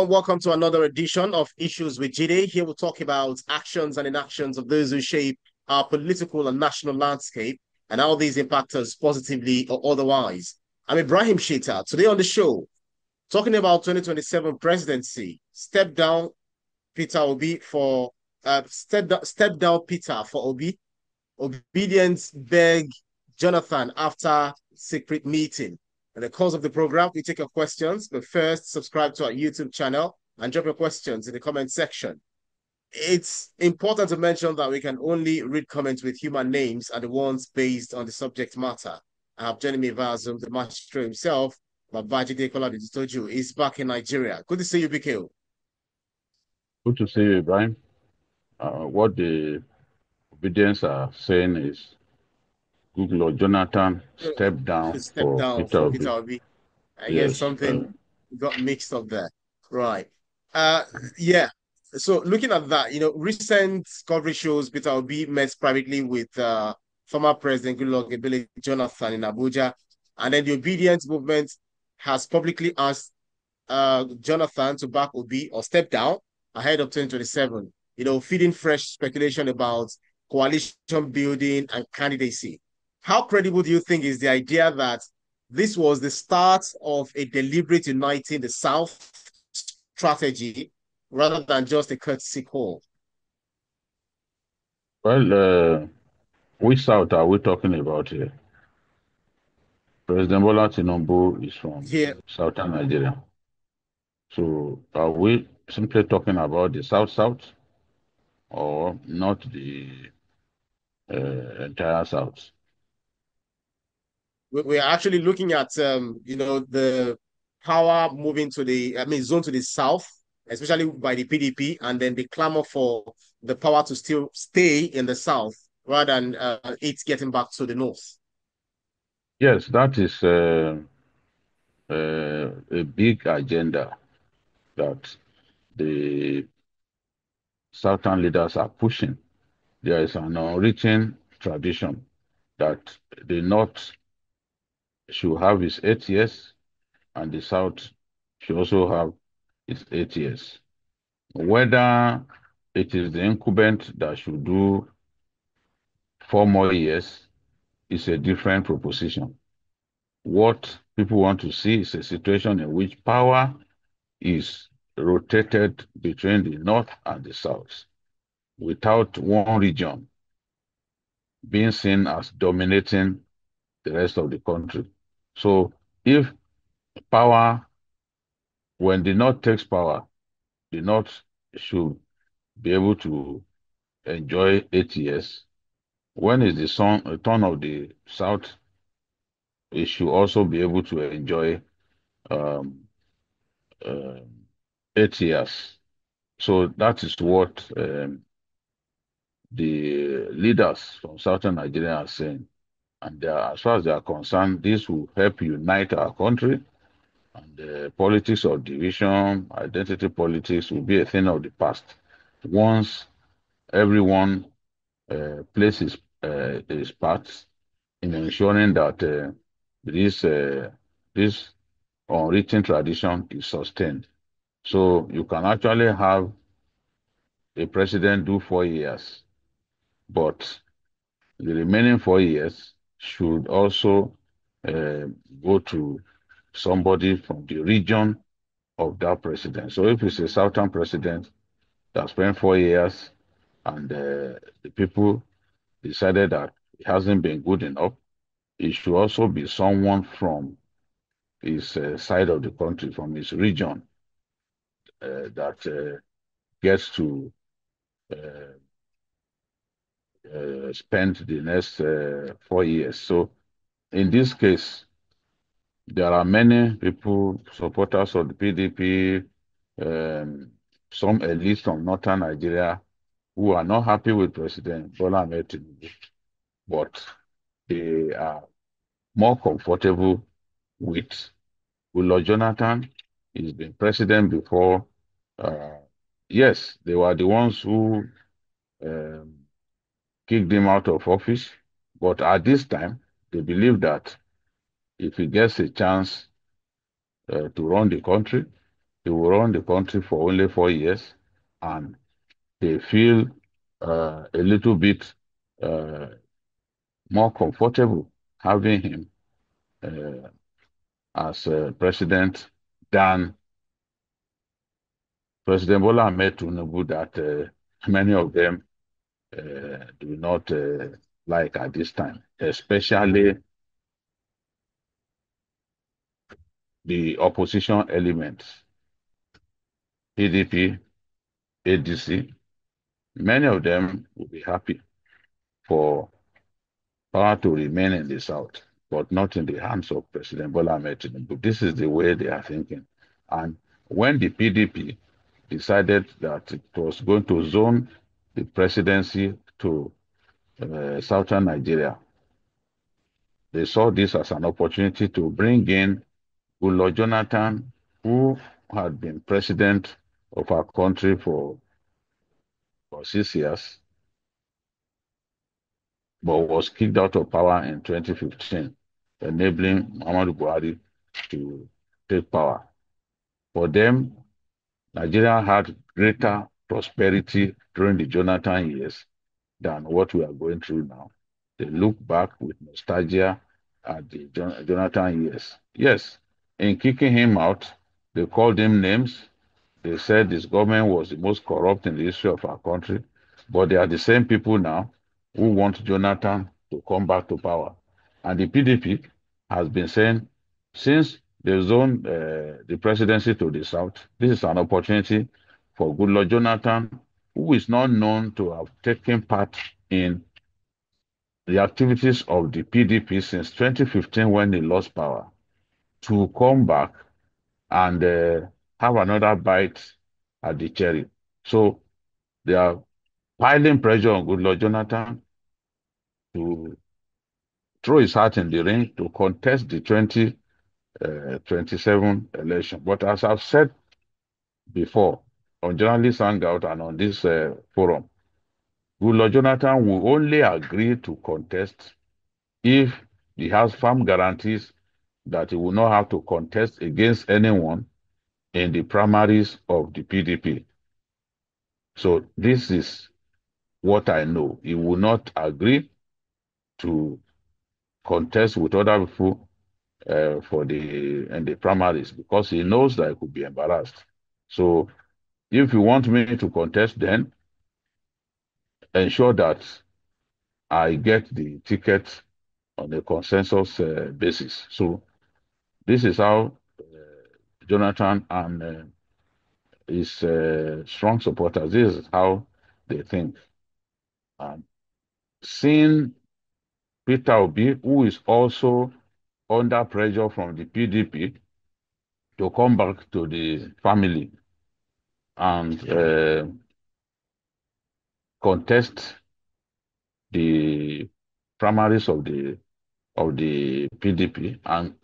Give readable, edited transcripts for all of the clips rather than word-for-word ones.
everyone. Welcome to another edition of Issues with Jide. Here we'll talk about actions and inactions of those who shape our political and national landscape and how these impact us positively or otherwise. I'm Ibrahim Shita. Today on the show, talking about 2027 presidency. Peter Obi for step down Peter for Obi. Obidients beg Jonathan after secret meeting. In the course of the program, we take your questions, but first subscribe to our YouTube channel and drop your questions in the comment section. It's important to mention that we can only read comments with human names and the ones based on the subject matter. I have joining me via Zoom, the maestro himself, Babajide Kolabitoju, is back in Nigeria. Good to see you, BKO. Good to see you, Ibrahim. What the Obidients are saying is good Lord Jonathan stepped down Step for down Peter for Peter Obi. Obi. I guess Yes. something got mixed up there. Right. Uh yeah. So looking at that, recent coverage shows Peter Obi met privately with former President Goodluck Ebele Jonathan in Abuja. And then the Obedience movement has publicly asked Jonathan to back Obi or step down ahead of 2027, feeding fresh speculation about coalition building and candidacy. How credible do you think is the idea that this was the start of a deliberate uniting the South strategy rather than just a courtesy call? Well, which South are we talking about here? President Bola Tinubu is from Here, Southern Nigeria. So are we simply talking about the South or not the entire South? we're actually looking at, the power moving zone to the South, especially by the PDP, and then the clamor for the power to still stay in the South rather than it getting back to the North. Yes, that is a big agenda that the Southern leaders are pushing. There is an unwritten tradition that the North should have its 8 years and the South should also have its 8 years. Whether it is the incumbent that should do 4 more years is a different proposition. What people want to see is a situation in which power is rotated between the North and the South without one region being seen as dominating the rest of the country. So if power, when the North takes power, the North should be able to enjoy 8 years. When is the turn of the South, it should also be able to enjoy um, uh, 8 years. So that is what the leaders from Southern Nigeria are saying. And as far as they are concerned, this will help unite our country. And the politics of division, identity politics will be a thing of the past. Once everyone plays his part in ensuring that this this unwritten tradition is sustained. So you can actually have a president do 4 years, but the remaining 4 years should also uh, go to somebody from the region of that president. So if it's a Southern president that spent 4 years and the people decided that it hasn't been good enough, it should also be someone from his side of the country, from his region, that gets to uh, spend the next 4 years. So in this case, there are many people, supporters of the PDP, um, some elites from northern Nigeria who are not happy with President Bola Ahmed Tinubu, but they are more comfortable with Goodluck Jonathan. He's been president before. Uh, yes, they were the ones who um, kicked him out of office, but at this time, they believe that if he gets a chance to run the country, he will run the country for only 4 years, and they feel a little bit uh, more comfortable having him uh, as president than President Bola Ahmed Tinubu that many of them do not like at this time, especially the opposition elements, PDP, ADC. Many of them will be happy for power to remain in the South, but not in the hands of President Bola Ahmed Tinubu. This is the way they are thinking. And when the PDP decided that it was going to zone the presidency to southern Nigeria, they saw this as an opportunity to bring in Goodluck Jonathan, who had been president of our country for 6 years, but was kicked out of power in 2015, enabling Muhammadu Buhari to take power. For them, Nigeria had greater prosperity during the Jonathan years than what we are going through now. They look back with nostalgia at the Jonathan years. Yes, in kicking him out, they called him names. They said his government was the most corrupt in the history of our country, but they are the same people now who want Jonathan to come back to power. And the PDP has been saying, since they zoned the presidency to the south, this is an opportunity for Goodluck Jonathan, who is not known to have taken part in the activities of the PDP since 2015 when he lost power, to come back and have another bite at the cherry. So they are piling pressure on Goodluck Jonathan to throw his hat in the ring to contest the 2027 election. But as I've said before, on Journalists Hangout and on this forum, Goodluck Jonathan will only agree to contest if he has firm guarantees that he will not have to contest against anyone in the primaries of the PDP. So this is what I know. He will not agree to contest with other people for the primaries because he knows that he could be embarrassed. So if you want me to contest, then ensure that I get the ticket on a consensus basis. So this is how Jonathan and his strong supporters, this is how they think. And seeing Peter Obi, who is also under pressure from the PDP to come back to the family and contest the primaries of the PDP and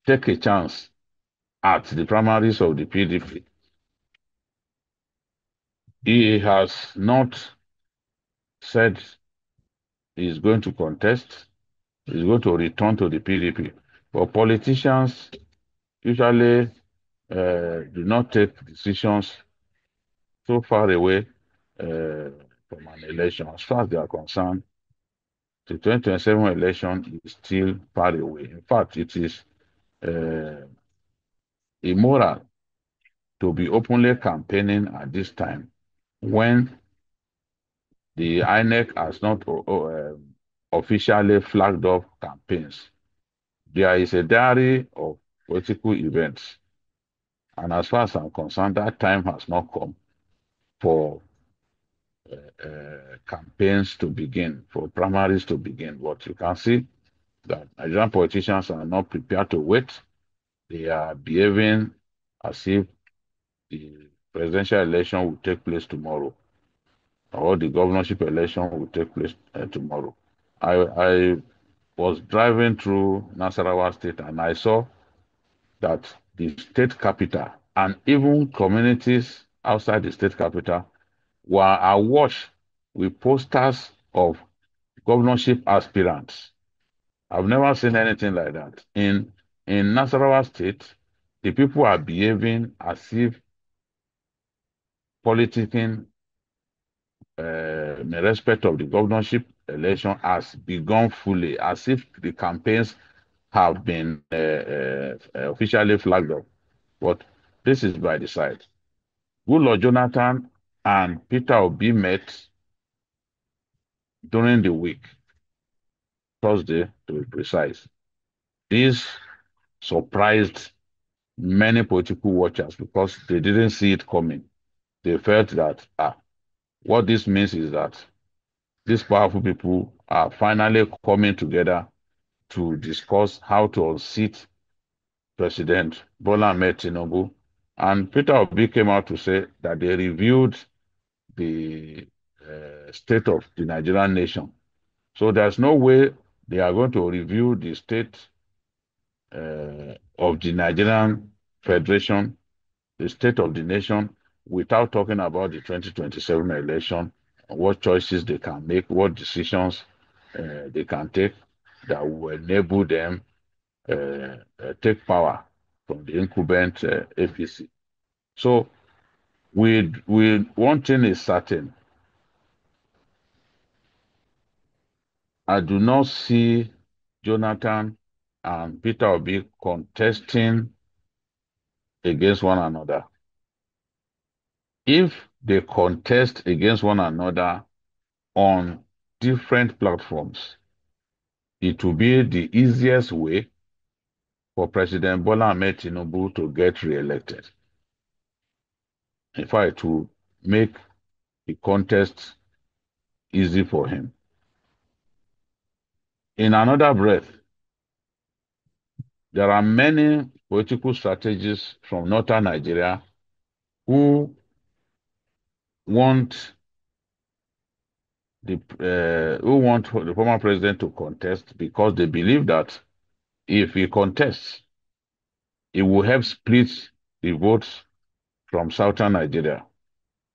take a chance at the primaries of the PDP. He has not said he's going to contest, he's going to return to the PDP. But politicians usually do not take decisions so far away from an election. As far as they are concerned, the 2027 election is still far away. In fact, it is uh, immoral to be openly campaigning at this time when the INEC has not officially flagged off campaigns. There is a diary of political events. And as far as I'm concerned, that time has not come for campaigns to begin, for primaries to begin. But you can see that Nigerian politicians are not prepared to wait. They are behaving as if the presidential election will take place tomorrow, or the governorship election will take place tomorrow. I was driving through Nasarawa State and I saw that the state capital and even communities outside the state capital were awash with posters of governorship aspirants. I've never seen anything like that. In Nasarawa State, the people are behaving as if politicking in respect of the governorship election has begun fully, as if the campaigns have been officially flagged up. But this is by the side. Goodluck Jonathan and Peter Obi met during the week, Thursday to be precise. This surprised many political watchers because they didn't see it coming. They felt that what this means is that these powerful people are finally coming together to discuss how to unseat President Bola Ahmed Tinubu. And Peter Obi came out to say that they reviewed the state of the Nigerian nation. So there's no way they are going to review the state of the Nigerian Federation, the state of the nation, without talking about the 2027 election, what choices they can make, what decisions they can take that will enable them take power from the incumbent APC. So one thing is certain. I do not see Jonathan and Peter Obi contesting against one another. If they contest against one another on different platforms, it will be the easiest way for President Bola Ahmed Tinubu to get re-elected. In fact, it will make the contest easy for him. In another breath, there are many political strategists from northern Nigeria who want the former president to contest because they believe that if he contests, it will help split the votes from southern Nigeria,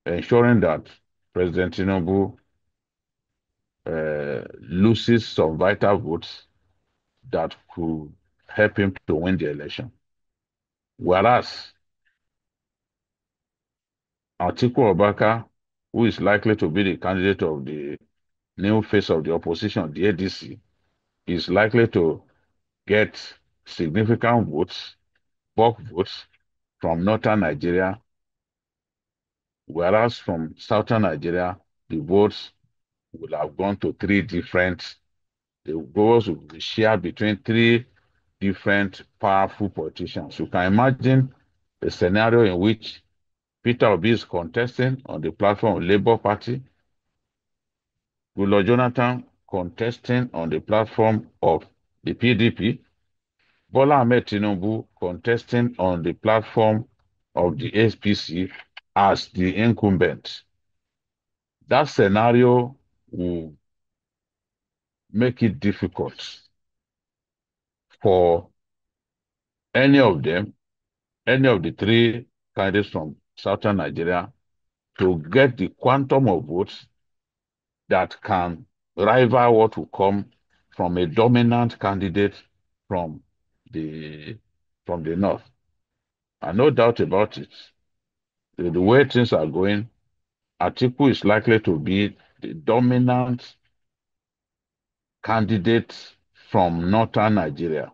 ensuring that President Tinubu loses some vital votes that could help him to win the election. Whereas Atiku Abubakar, who is likely to be the candidate of the new face of the opposition, the ADC, is likely to get significant votes, bulk votes from northern Nigeria, whereas from southern Nigeria, the votes will have gone to the votes will be shared between three different powerful politicians. You can imagine a scenario in which Peter Obi is contesting on the platform of Labour Party, Goodluck Jonathan contesting on the platform of the PDP, Bola Ahmed Tinubu contesting on the platform of the SPC as the incumbent. That scenario will make it difficult for any of them, any of the three candidates from southern Nigeria, to get the quantum of votes that can rival what will come from a dominant candidate from the north. And no doubt about it, the way things are going, Atiku is likely to be the dominant candidate from northern Nigeria.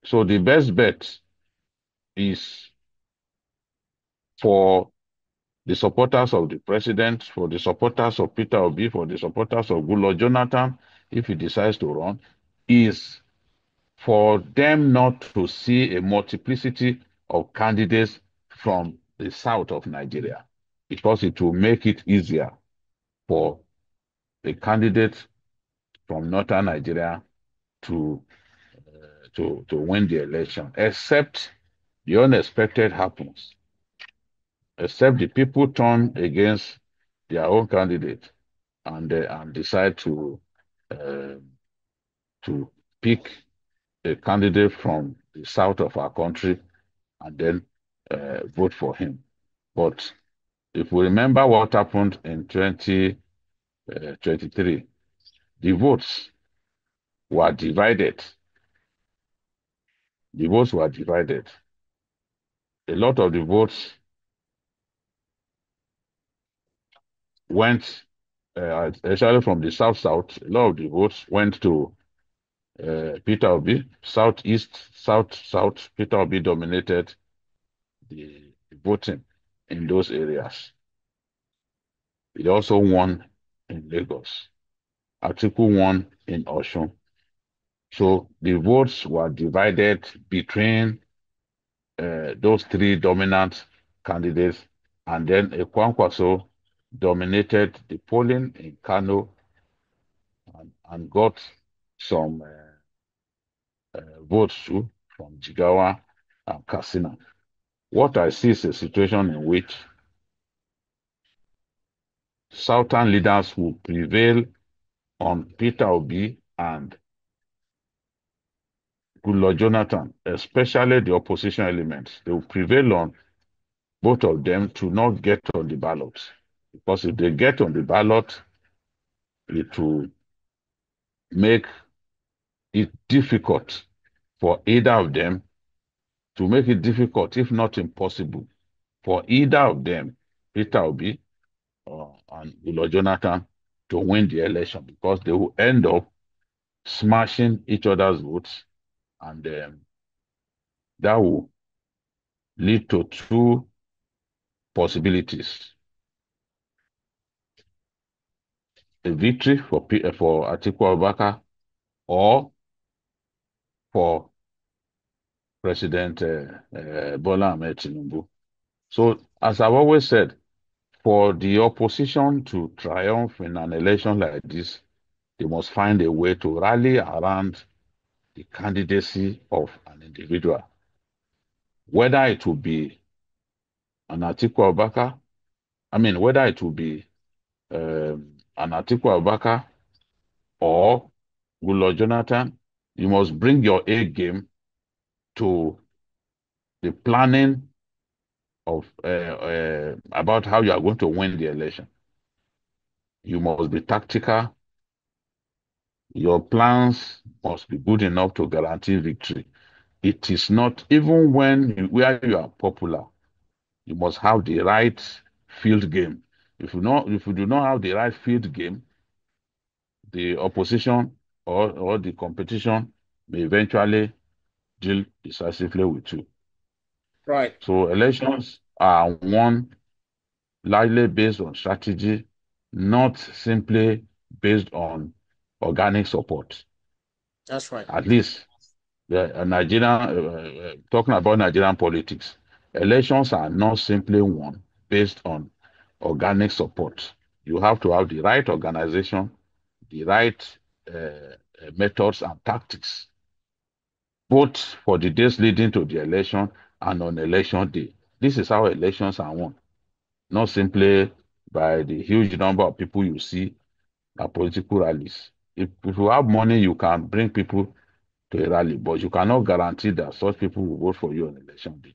So the best bet is for the supporters of the president, for the supporters of Peter Obi, for the supporters of Goodluck Jonathan, if he decides to run, is for them not to see a multiplicity of candidates from the south of Nigeria, because it will make it easier for a candidate from northern Nigeria to win the election, except the unexpected happens, except the people turn against their own candidate and decide uh, to pick a candidate from the south of our country and then vote for him. But if we remember what happened in 2023, the votes were divided the votes were divided. A lot of the votes went, especially from the South, a lot of the votes went to Peter Obi. South, Peter Obi dominated the voting in those areas. He also won in Lagos. Atiku won in Osun. So the votes were divided between those three dominant candidates, and then Kwankwaso dominated the polling in Kano and got some votes too from Jigawa and Katsina. What I see is a situation in which Southern leaders will prevail on Peter Obi and Goodluck Jonathan, especially the opposition elements. They will prevail on both of them to not get on the ballot. Because if they get on the ballot, it will make it difficult for either of them to make it difficult, if not impossible, for either of them, Peter Obi and Goodluck Jonathan, to win the election because they will end up smashing each other's votes, and that will lead to two possibilities: a victory for Atiku Abubakar or for President Bola Ahmed Tinubu. So, as I've always said, for the opposition to triumph in an election like this, they must find a way to rally around the candidacy of an individual, whether it will be an Atiku Abubakar, whether it will be an Atiku Abubakar or Goodluck Jonathan. You must bring your A game to the planning of about how you are going to win the election. You must be tactical. Your plans must be good enough to guarantee victory. It is not even where you are popular. You must have the right field game. If you do not have the right field game, the opposition or the competition may eventually deal decisively with you. Right. So elections are won largely based on strategy, not simply based on organic support. That's right. At least talking about Nigerian politics, elections are not simply won based on organic support. You have to have the right organization, the right methods and tactics, both for the days leading to the election and on election day. This is how elections are won, not simply by the huge number of people you see at political rallies. If you have money, you can bring people to a rally, but you cannot guarantee that such people will vote for you on election day.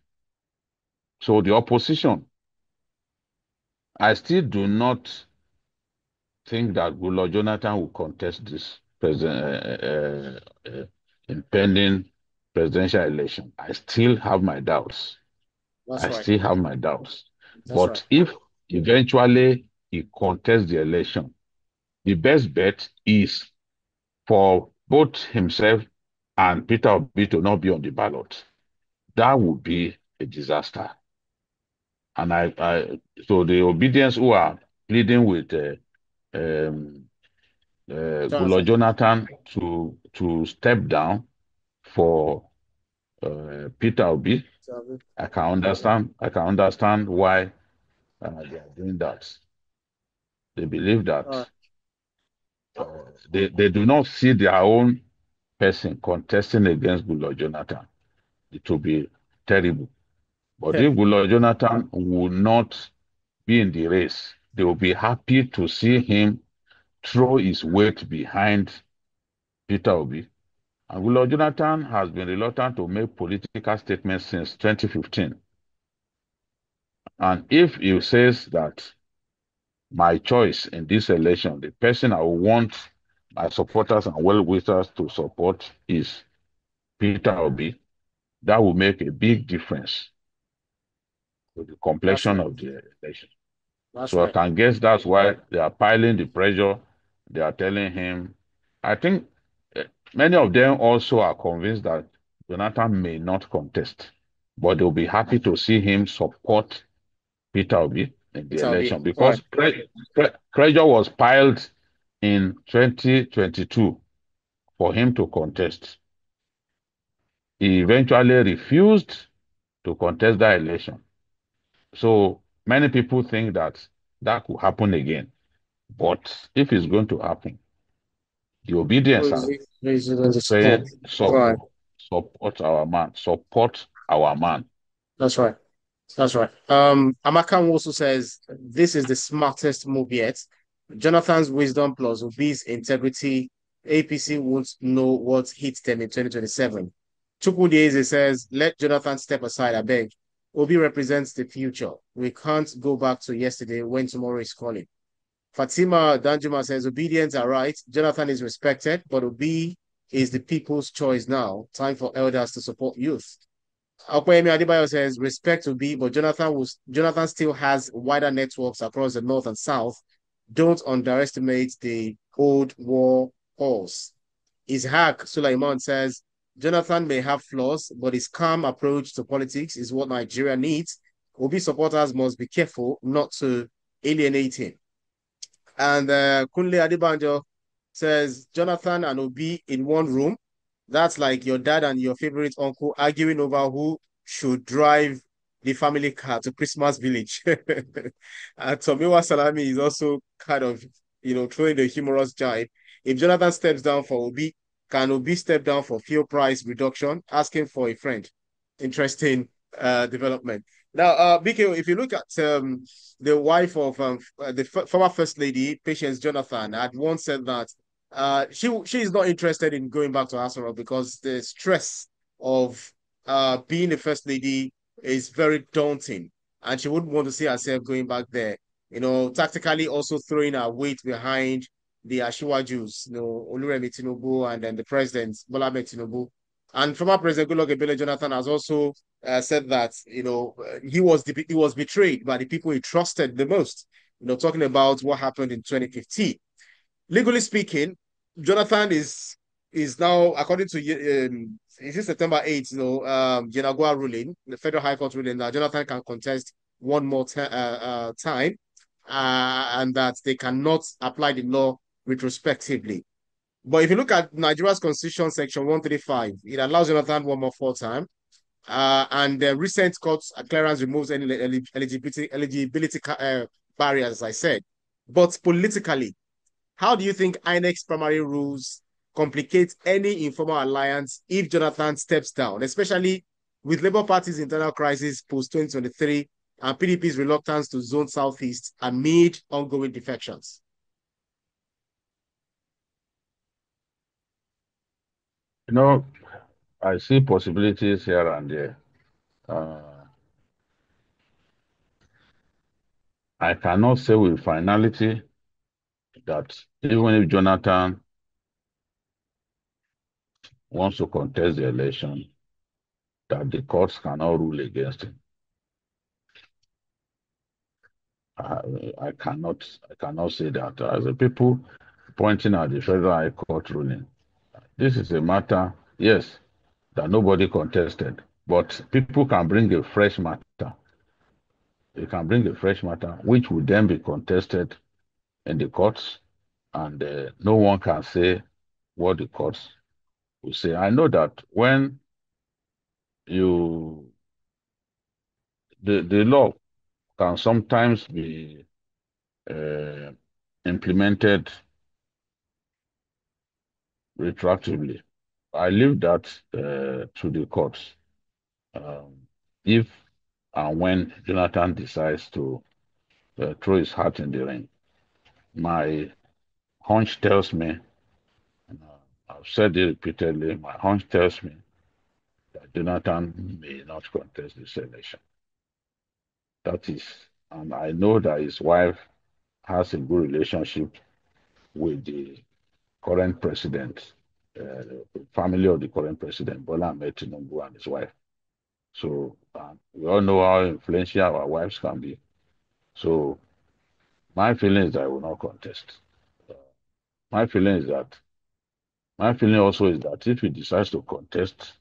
So the opposition, I still do not think that Goodluck Jonathan will contest this impending presidential election. I still have my doubts. That's I right. still have my doubts. That's right. But if eventually he contests the election, the best bet is for both himself and Peter Obi to not be on the ballot. That would be a disaster. And so the Obidients who are pleading with um, Goodluck Jonathan. Jonathan to step down for Peter Obi, I can understand. I can understand why they are doing that. They believe All that uh, they do not see their own person contesting against Goodluck Jonathan. It will be terrible. But right. if Goodluck Jonathan will not be in the race, they will be happy to see him throw his weight behind Peter Obi. And Goodluck Jonathan has been reluctant to make political statements since 2015. And if he says that my choice in this election, the person I want my supporters and well wishers to support is Peter Obi, that will make a big difference to the That's complexion right. of the election. That's So I right. can guess that's why they are piling the pressure. They are telling him. I think eh, many of them also are convinced that Jonathan may not contest, but they'll be happy to see him support Peter Obi in the It will be election right. because pressure was piled in 2022 for him to contest. He eventually refused to contest that election. So many people think that that could happen again. But if it's going to happen, the obedience are Who is it going to support? saying Right. support our man, support our man. That's right. That's right. Amaka also says this is the smartest move yet. Jonathan's wisdom plus Obi's integrity, APC won't know what hits them in 2027. Chukwudieze says, let Jonathan step aside, I beg. Obi represents the future. We can't go back to yesterday when tomorrow is calling. Fatima Danjuma says, obedience are right. Jonathan is respected, but Obi is the people's choice now. Time for elders to support youth. Akwemi Adebayo says, respect to be, but Jonathan still has wider networks across the north and south. Don't underestimate the old war horse. Ishaq Sulaiman says, Jonathan may have flaws, but his calm approach to politics is what Nigeria needs. Obi supporters must be careful not to alienate him. And Kunle Adebanjo says, Jonathan and Obi in one room. That's like your dad and your favorite uncle arguing over who should drive the family car to Christmas village. And Tomiwa Salami is also kind of, throwing the humorous jibe. If Jonathan steps down for Obi, can Obi step down for fuel price reduction? Asking for a friend. Interesting development. Now, BK, if you look at the wife of the former First Lady, Patience Jonathan, had once said that she is not interested in going back to Arsenal because the stress of being the first lady is very daunting, and she wouldn't want to see herself going back there. Tactically also throwing her weight behind the Ashiwajus, Oluremi Tinubu, and then the president Bola Ahmed Tinubu. And former President Goodluck Ebele Jonathan has also said that he was betrayed by the people he trusted the most. Talking about what happened in 2015. Legally speaking, Jonathan is now, according to is it September 8th, Yenagua ruling, the Federal High Court ruling that Jonathan can contest one more time, and that they cannot apply the law retrospectively. But if you look at Nigeria's Constitution, Section 135, it allows Jonathan one more full time. And the recent court clearance removes any eligibility barriers, as I said. But politically, how do you think INEC's primary rules complicate any informal alliance if Jonathan steps down, especially with Labour Party's internal crisis post 2023 and PDP's reluctance to zone Southeast amid ongoing defections? You know, I see possibilities here and there. Uh, I cannot say with finality that even if Jonathan wants to contest the election, that the courts cannot rule against him. I cannot say that. As a people pointing at the Federal High Court ruling, this is a matter, yes, that nobody contested, but people can bring a fresh matter. They can bring a fresh matter, which will then be contested in the courts, and no one can say what the courts will say. I know that when you the law can sometimes be uh, implemented retroactively. I leave that to the courts. If and when Jonathan decides to throw his hat in the ring, my hunch tells me, and I've said it repeatedly, my hunch tells me that Jonathan may not contest this election. That is, and I know that his wife has a good relationship with the current president, the family of the current president, Bola Ahmed Tinubu, and his wife. So we all know how influential our wives can be. So my feeling is that I will not contest. Uh, my feeling is that my feeling also is that if he decides to contest,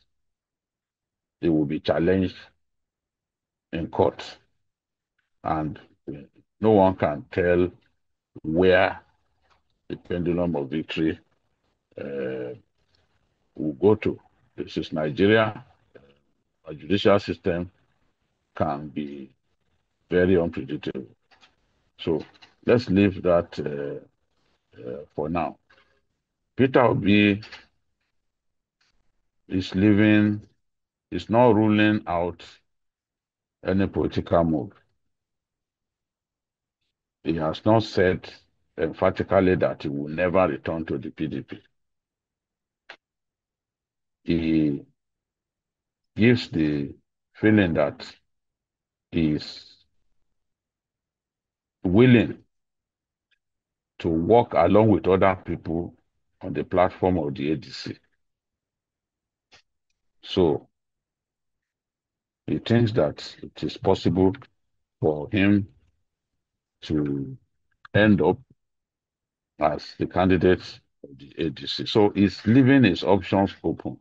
he will be challenged in court, and no one can tell where the pendulum of victory uh, will go to. This is Nigeria. Our judicial system can be very unpredictable. So let's leave that for now. Peter Obi is living, is not ruling out any political move. He has not said emphatically that he will never return to the PDP. He gives the feeling that he is willing to work along with other people on the platform of the ADC. So he thinks that it is possible for him to end up as the candidate of the ADC. So he's leaving his options open.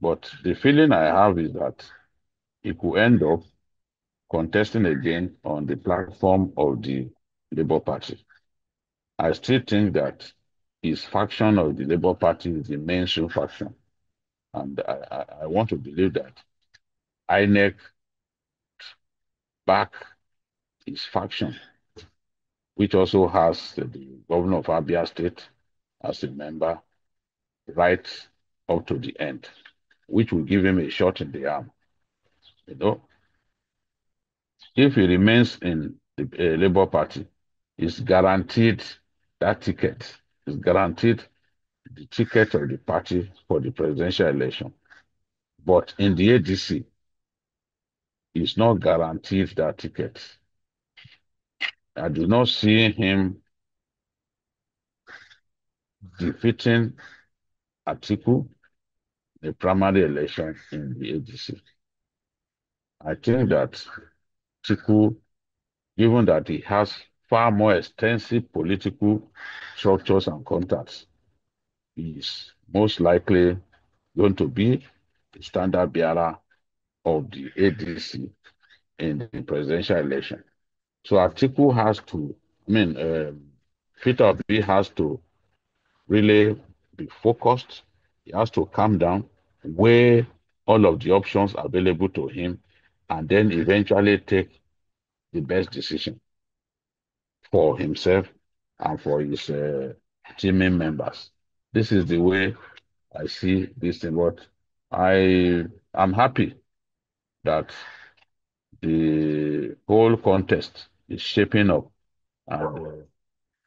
But the feeling I have is that he could end up contesting again on the platform of the Labour Party. I still think that his faction of the Labour Party is the mainstream faction. And I want to believe that INEC back his faction, which also has the governor of Abia State as a member, right up to the end, which will give him a shot in the arm. You know, if he remains in the Labour Party, he's guaranteed that ticket. He's guaranteed the ticket of the party for the presidential election. But in the ADC, he's not guaranteed that ticket. I do not see him defeating Atiku in the primary election in the ADC. I think that Atiku, given that he has far more extensive political structures and contacts, is most likely going to be the standard bearer of the ADC in the presidential election. So Atiku has to, Peter Obi has to really be focused. He has to calm down, weigh all of the options available to him, and then eventually take the best decision for himself and for his teaming members. This is the way I see this thing. But I am happy that the whole contest is shaping up, and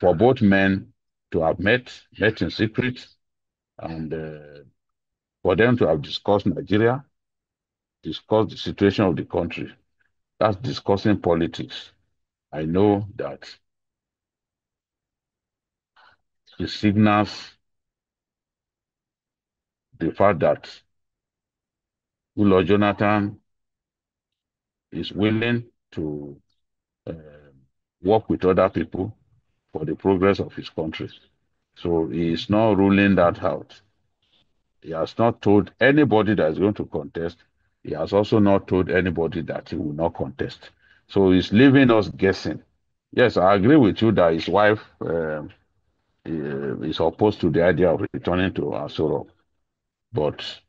for both men to have met in secret, and for them to have discussed Nigeria, discussed the situation of the country. That's discussing politics. I know that it signals the fact that Jonathan is willing to uh, work with other people for the progress of his country. So he is not ruling that out. He has not told anybody that is going to contest. He has also not told anybody that he will not contest. So he's leaving us guessing. Yes, I agree with you that his wife is opposed to the idea of returning to Asoro, but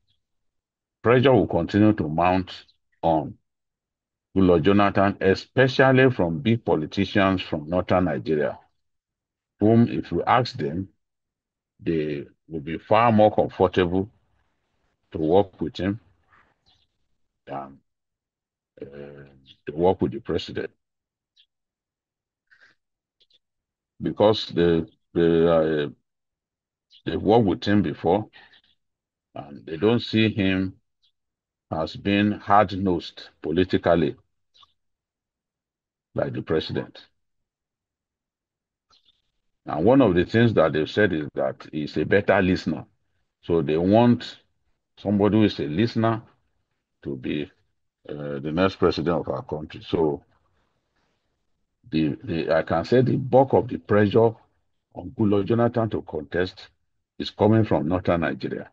pressure will continue to mount on Jonathan, especially from big politicians from northern Nigeria, whom, if you ask them, they will be far more comfortable to work with him than to work with the president, because they've worked with him before, and they don't see him as being hard-nosed politically like the president. And one of the things that they've said is that he's a better listener. So they want somebody who is a listener to be the next president of our country. So I can say the bulk of the pressure on Goodluck Jonathan to contest is coming from northern Nigeria.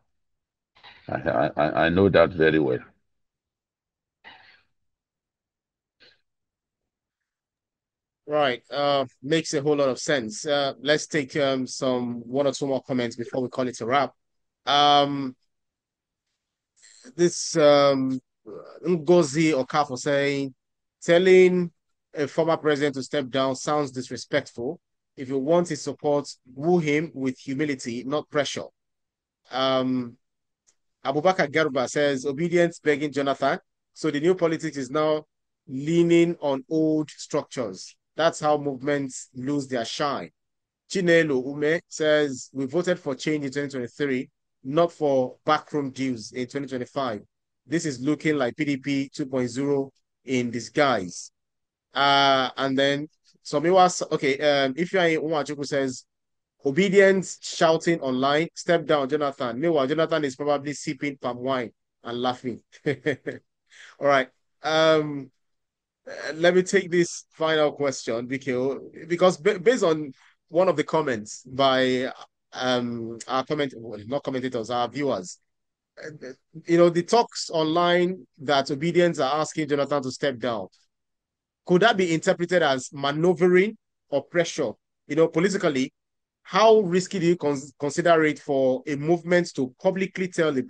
I know that very well. Right. Makes a whole lot of sense. Let's take some one or two more comments before we call it a wrap. Um, this Ngozi Okafor saying, telling a former president to step down sounds disrespectful. If you want his support, woo him with humility, not pressure. Um, Abubakar Garba says, Obedience begging Jonathan. So the new politics is now leaning on old structures. That's how movements lose their shine. Chinelo Ume says, we voted for change in 2023, not for backroom deals in 2025. This is looking like PDP 2.0 in disguise. And then Somiwa, okay, if you're in Umachuku says, Obedience shouting online, step down, Jonathan. Meanwhile, Jonathan is probably sipping palm wine and laughing. All right. Let me take this final question because based on one of the comments by our well, not commentators, our viewers, the talks online that Obedience are asking Jonathan to step down, could that be interpreted as maneuvering or pressure? Politically, how risky do you consider it for a movement to publicly tell a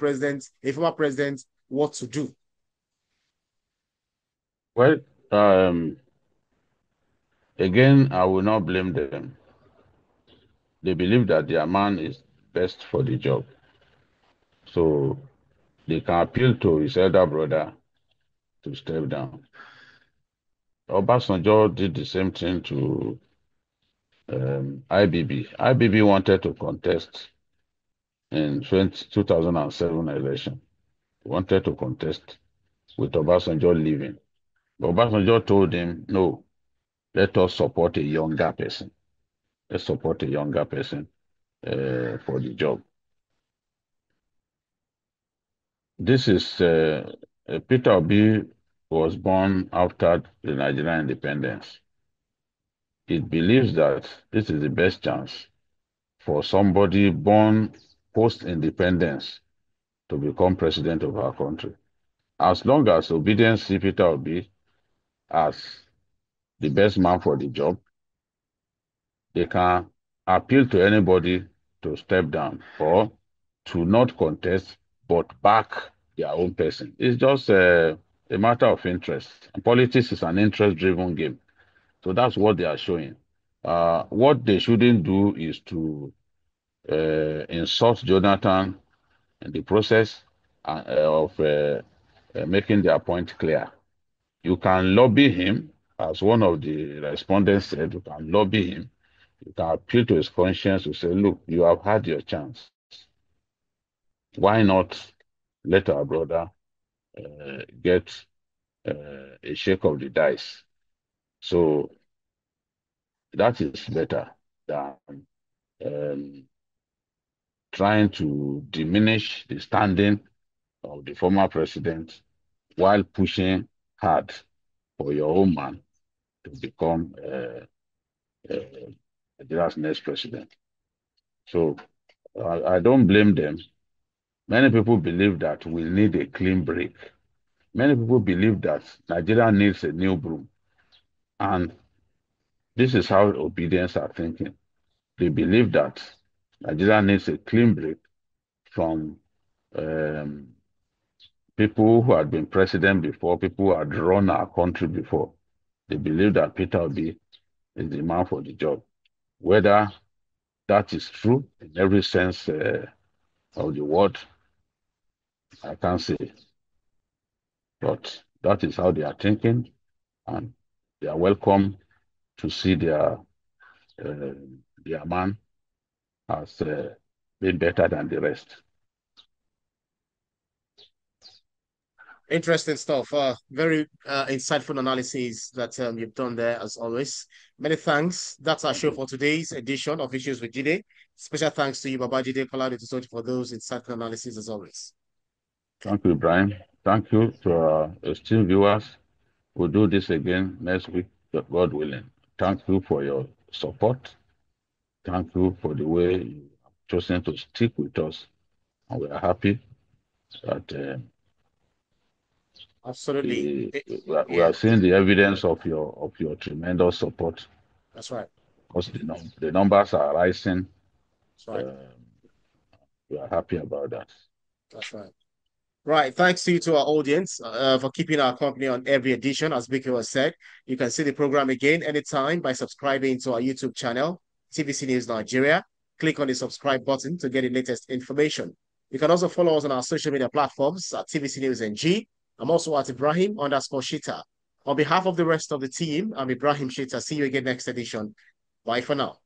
former president, what to do? Well, again, I will not blame them. They believe that their man is best for the job. So they can appeal to his elder brother to step down. Obasanjo did the same thing to IBB. IBB wanted to contest in 2007 election. He wanted to contest with Obasanjo leaving. But Obasanjo told him, no, let us support a younger person. Let's support a younger person for the job. This is Peter Obi was born after the Nigerian independence. It believes that this is the best chance for somebody born post-independence to become president of our country. As long as Obidients see Peter Obi as the best man for the job, they can appeal to anybody to step down or to not contest but back their own person. It's just a matter of interest. And politics is an interest-driven game. So that's what they are showing. What they shouldn't do is to insult Jonathan in the process of making their point clear. You can lobby him, as one of the respondents said, you can lobby him. You can appeal to his conscience to say, look, you have had your chance. Why not let our brother get a shake of the dice? So that is better than um, trying to diminish the standing of the former president while pushing hard for your own man to become Nigeria's next president. So I don't blame them. Many people believe that we need a clean break. Many people believe that Nigeria needs a new broom. And this is how Obedience are thinking. They believe that Nigeria needs a clean break from um, people who had been president before, people who had run our country before. They believe that Peter Obi is the man for the job. Whether that is true in every sense of the word, I can't say. But that is how they are thinking, and they are welcome to see their man as being better than the rest. Interesting stuff. Very insightful analysis that you've done there, as always. Many thanks. That's our Thank show you. for today's edition of Issues with Jide. Special thanks to you, Baba Jide Kolade, for those insightful analysis, as always. Thank you, Brian. Thank you to our esteemed viewers. We'll do this again next week, God willing. Thank you for your support. Thank you for the way you have chosen to stick with us. And we are happy that Absolutely. we are Yeah, seeing the evidence of your tremendous support that's right. because the numbers are rising. That's right. Uh, we are happy about that. That's right. Right. Thanks to you to our audience for keeping our company on every edition. As Vicky has said, you can see the program again anytime by subscribing to our YouTube channel, TVC News Nigeria. Click on the subscribe button to get the latest information. You can also follow us on our social media platforms at TVC News NG. I'm also at Ibrahim underscore Shita. On behalf of the rest of the team, I'm Ibrahim Shita. See you again next edition. Bye for now.